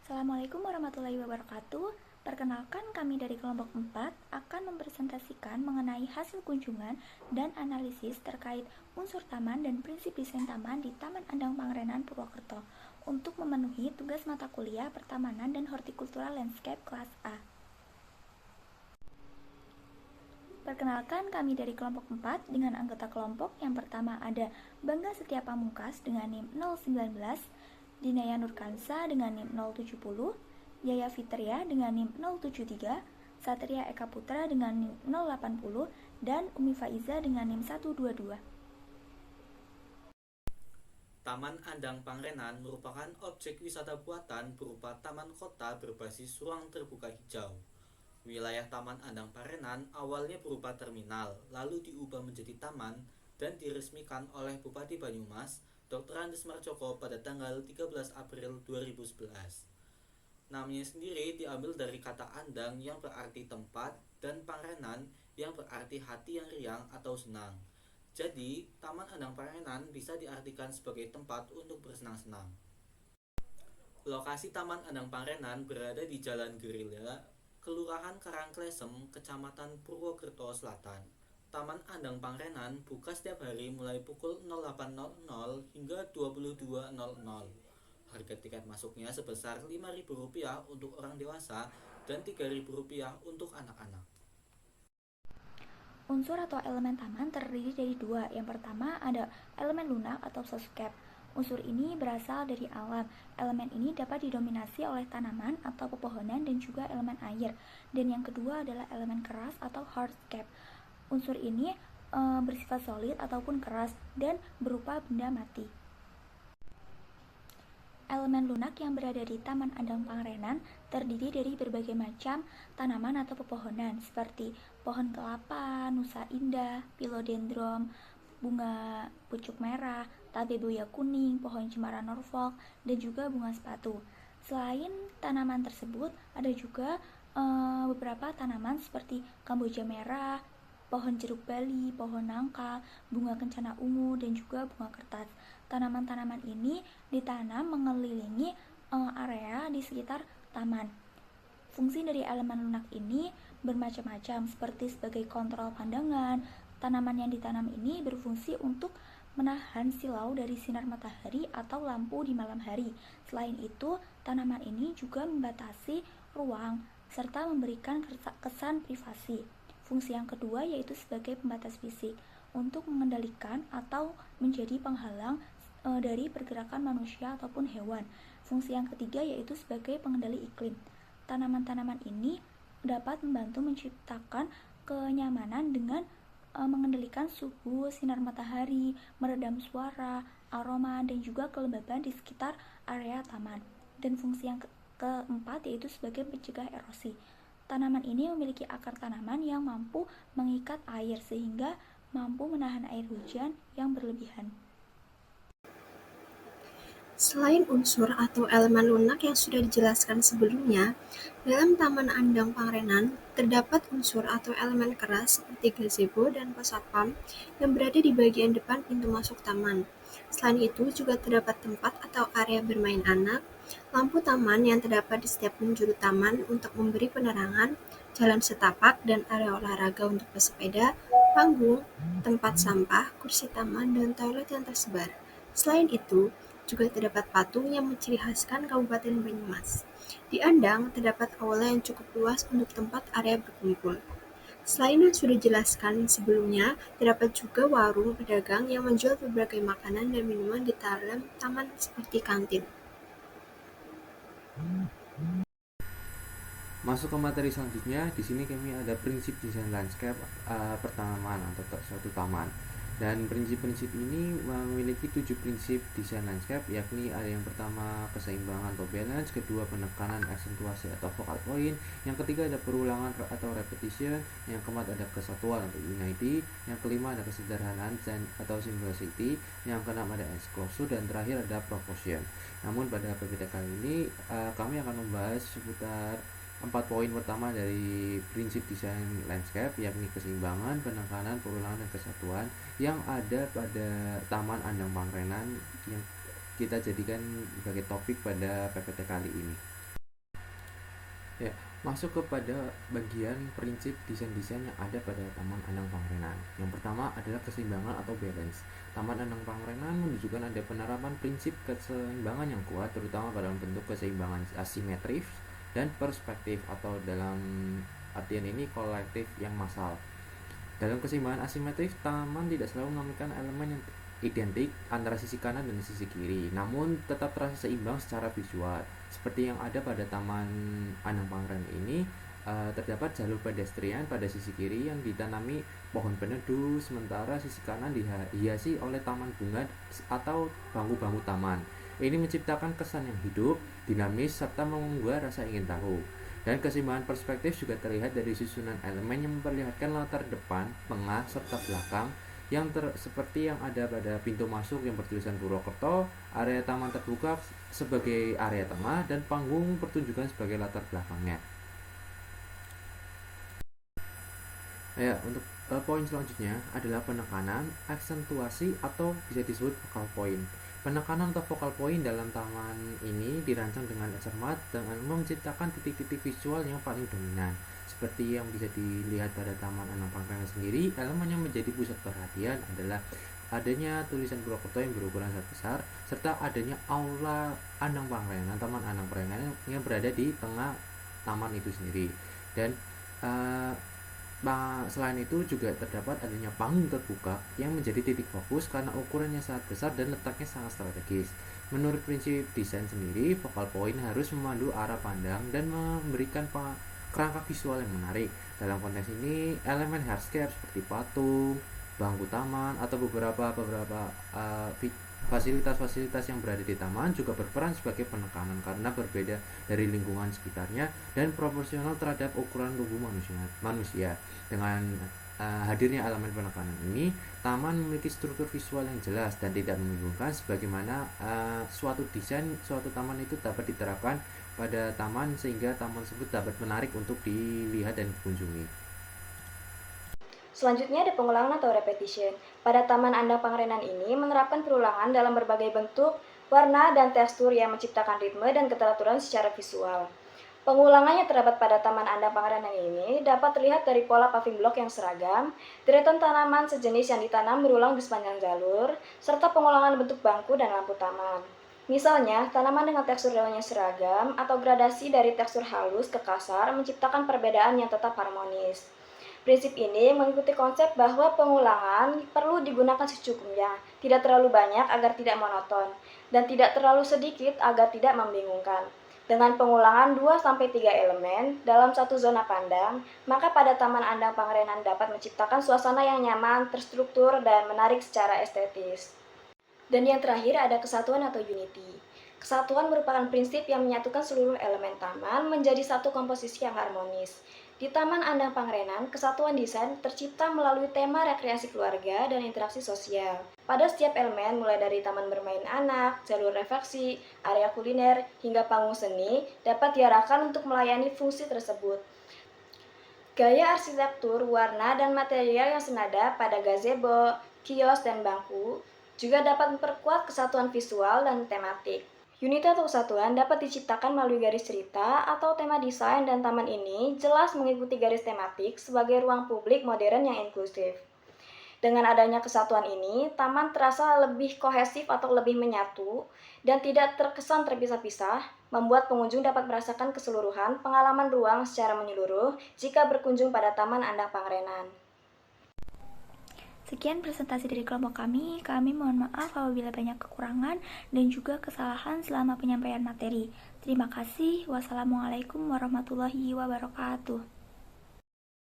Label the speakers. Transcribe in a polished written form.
Speaker 1: Assalamualaikum warahmatullahi wabarakatuh. Perkenalkan, kami dari kelompok 4 akan mempresentasikan mengenai hasil kunjungan dan analisis terkait unsur taman dan prinsip desain taman di Taman Andang Pangrenan Purwokerto untuk memenuhi tugas mata kuliah Pertamanan dan Hortikultura Landscape kelas A. Perkenalkan, kami dari kelompok 4 dengan anggota kelompok. Yang pertama ada Bangga Setia Pamungkas dengan NIM 019, Dinaya Nurkansa dengan NIM 070, Yaya Fitria dengan NIM 073, Satria Eka Putra dengan NIM 080, dan Umi Faiza dengan NIM 122.
Speaker 2: Taman Andang Pangrenan merupakan objek wisata buatan berupa taman kota berbasis ruang terbuka hijau. Wilayah Taman Andang Pangrenan awalnya berupa terminal, lalu diubah menjadi taman dan diresmikan oleh Bupati Banyumas, Dr. Andes Marcoko pada tanggal 13 April 2011. Namanya sendiri diambil dari kata andang yang berarti tempat dan pangrenan yang berarti hati yang riang atau senang. Jadi, Taman Andang Pangrenan bisa diartikan sebagai tempat untuk bersenang-senang. Lokasi Taman Andang Pangrenan berada di Jalan Gerilya, Kelurahan Karangklesem, Kecamatan Purwokerto Selatan. Taman Andang Pangrenan buka setiap hari mulai pukul 08.00 hingga 22.00. Harga tiket masuknya sebesar Rp5.000 untuk orang dewasa dan Rp3.000 untuk anak-anak.
Speaker 1: Unsur atau elemen taman terdiri dari dua. Yang pertama ada elemen lunak atau souscape. Unsur ini berasal dari alam. Elemen ini dapat didominasi oleh tanaman atau pepohonan dan juga elemen air. Dan yang kedua adalah elemen keras atau hardscape. Unsur ini bersifat solid ataupun keras dan berupa benda mati. Elemen lunak yang berada di Taman Andang Pangrenan terdiri dari berbagai macam tanaman atau pepohonan seperti pohon kelapa, nusa indah, philodendron, bunga pucuk merah, tabebuya kuning, pohon cemara Norfolk, dan juga bunga sepatu. Selain tanaman tersebut, ada juga beberapa tanaman seperti kamboja merah, pohon jeruk bali, pohon nangka, bunga kencana ungu, dan juga bunga kertas. Tanaman-tanaman ini ditanam mengelilingi area di sekitar taman. Fungsi dari elemen lunak ini bermacam-macam, seperti sebagai kontrol pandangan. Tanaman yang ditanam ini berfungsi untuk menahan silau dari sinar matahari atau lampu di malam hari. Selain itu, tanaman ini juga membatasi ruang serta memberikan kesan privasi. Fungsi yang kedua yaitu sebagai pembatas fisik untuk mengendalikan atau menjadi penghalang dari pergerakan manusia ataupun hewan. Fungsi yang ketiga yaitu sebagai pengendali iklim. Tanaman-tanaman ini dapat membantu menciptakan kenyamanan dengan mengendalikan suhu, sinar matahari, meredam suara, aroma, dan juga kelembaban di sekitar area taman. Dan fungsi yang keempat yaitu sebagai pencegah erosi. Tanaman ini memiliki akar tanaman yang mampu mengikat air sehingga mampu menahan air hujan yang berlebihan.
Speaker 3: Selain unsur atau elemen lunak yang sudah dijelaskan sebelumnya, dalam Taman Andang Pangrenan terdapat unsur atau elemen keras seperti gazebo dan pasapam yang berada di bagian depan pintu masuk taman. Selain itu juga terdapat tempat atau area bermain anak, lampu taman yang terdapat di setiap penjuru taman untuk memberi penerangan, jalan setapak dan area olahraga untuk pesepeda, panggung, tempat sampah, kursi taman, dan toilet yang tersebar. Selain itu, juga terdapat patung yang menciri khaskan Kabupaten Banyumas. Di Andang terdapat aula yang cukup luas untuk tempat area berkumpul. Selain yang sudah dijelaskan sebelumnya, terdapat juga warung pedagang yang menjual berbagai makanan dan minuman di dalam taman seperti kantin.
Speaker 4: Masuk ke materi selanjutnya, di sini kami ada prinsip desain landscape pertanaman atau suatu taman. Dan prinsip-prinsip ini memiliki 7 prinsip desain landscape, yakni ada yang pertama keseimbangan atau balance, kedua penekanan aksentuasi atau focal point, yang ketiga ada perulangan atau repetition, yang keempat ada kesatuan atau unity, yang kelima ada kesederhanaan atau simplicity, yang keenam ada exclusive, dan terakhir ada proportion. Namun pada PPT kali ini kami akan membahas seputar 4 poin pertama dari prinsip desain landscape, yakni keseimbangan, penekanan, perulangan, dan kesatuan yang ada pada Taman Andang Pangrenan yang kita jadikan sebagai topik pada PPT kali ini. Ya, masuk kepada bagian prinsip desain-desain yang ada pada Taman Andang Pangrenan. Yang pertama adalah keseimbangan atau balance. Taman Andang Pangrenan menunjukkan ada penerapan prinsip keseimbangan yang kuat, terutama dalam bentuk keseimbangan asimetris dan perspektif, atau dalam artian ini kolektif yang massal. Dalam keseimbangan asimetris, taman tidak selalu menampilkan elemen yang identik antara sisi kanan dan sisi kiri, namun tetap terasa seimbang secara visual. Seperti yang ada pada Taman Andang Pangrenan ini, terdapat jalur pedestrian pada sisi kiri yang ditanami pohon peneduh, sementara sisi kanan dihiasi oleh taman bunga atau bangku-bangku taman. Ini menciptakan kesan yang hidup, dinamis, serta menggugah rasa ingin tahu. Dan keseimbangan perspektif juga terlihat dari susunan elemen yang memperlihatkan latar depan, tengah, serta belakang yang seperti yang ada pada pintu masuk yang bertulisan Purwokerto, area taman terbuka sebagai area tengah, dan panggung pertunjukan sebagai latar belakangnya. Ya, untuk poin selanjutnya adalah penekanan, aksentuasi, atau bisa disebut focal point. Penekanan atau focal point dalam taman ini dirancang dengan cermat dengan menciptakan titik-titik visual yang paling dominan. Seperti yang bisa dilihat pada Taman Andang Pangrenan sendiri, elemen yang menjadi pusat perhatian adalah adanya tulisan Purwokerto yang berukuran sangat besar, serta adanya aula Andang Pangrenan, Taman Andang Pangrenan yang berada di tengah taman itu sendiri. Dan selain itu juga terdapat adanya panggung terbuka yang menjadi titik fokus karena ukurannya sangat besar dan letaknya sangat strategis. Menurut prinsip desain sendiri, focal point harus memandu arah pandang dan memberikan kerangka visual yang menarik. Dalam konteks ini, elemen hardscape seperti patung, bangku taman, atau beberapa fasilitas-fasilitas yang berada di taman juga berperan sebagai penekanan karena berbeda dari lingkungan sekitarnya dan proporsional terhadap ukuran tubuh manusia. Dengan hadirnya elemen penekanan ini, taman memiliki struktur visual yang jelas dan tidak membingungkan, sebagaimana suatu taman itu dapat diterapkan pada taman sehingga taman tersebut dapat menarik untuk dilihat dan dikunjungi.
Speaker 5: Selanjutnya ada pengulangan atau repetition. Pada Taman Andang Pangrenan ini menerapkan perulangan dalam berbagai bentuk, warna, dan tekstur yang menciptakan ritme dan keteraturan secara visual. Pengulangan yang terdapat pada Taman Andang Pangrenan ini dapat terlihat dari pola paving block yang seragam, deretan tanaman sejenis yang ditanam berulang di sepanjang jalur, serta pengulangan bentuk bangku dan lampu taman. Misalnya, tanaman dengan tekstur daunnya seragam atau gradasi dari tekstur halus ke kasar menciptakan perbedaan yang tetap harmonis. Prinsip ini mengikuti konsep bahwa pengulangan perlu digunakan secukupnya, tidak terlalu banyak agar tidak monoton, dan tidak terlalu sedikit agar tidak membingungkan. Dengan pengulangan 2-3 elemen dalam satu zona pandang, maka pada Taman Andang Pangrenan dapat menciptakan suasana yang nyaman, terstruktur, dan menarik secara estetis. Dan yang terakhir ada kesatuan atau unity. Kesatuan merupakan prinsip yang menyatukan seluruh elemen taman menjadi satu komposisi yang harmonis. Di Taman Andang Pangrenan, kesatuan desain tercipta melalui tema rekreasi keluarga dan interaksi sosial. Pada setiap elemen, mulai dari taman bermain anak, jalur refleksi, area kuliner, hingga panggung seni, dapat diarahkan untuk melayani fungsi tersebut. Gaya arsitektur, warna, dan material yang senada pada gazebo, kios, dan bangku juga dapat memperkuat kesatuan visual dan tematik. Unit atau kesatuan dapat diciptakan melalui garis cerita atau tema desain, dan taman ini jelas mengikuti garis tematik sebagai ruang publik modern yang inklusif. Dengan adanya kesatuan ini, taman terasa lebih kohesif atau lebih menyatu dan tidak terkesan terpisah-pisah, membuat pengunjung dapat merasakan keseluruhan pengalaman ruang secara menyeluruh jika berkunjung pada Taman Andang Pangrenan.
Speaker 1: Sekian presentasi dari kelompok kami. Kami mohon maaf apabila banyak kekurangan dan juga kesalahan selama penyampaian materi. Terima kasih. Wassalamualaikum warahmatullahi wabarakatuh.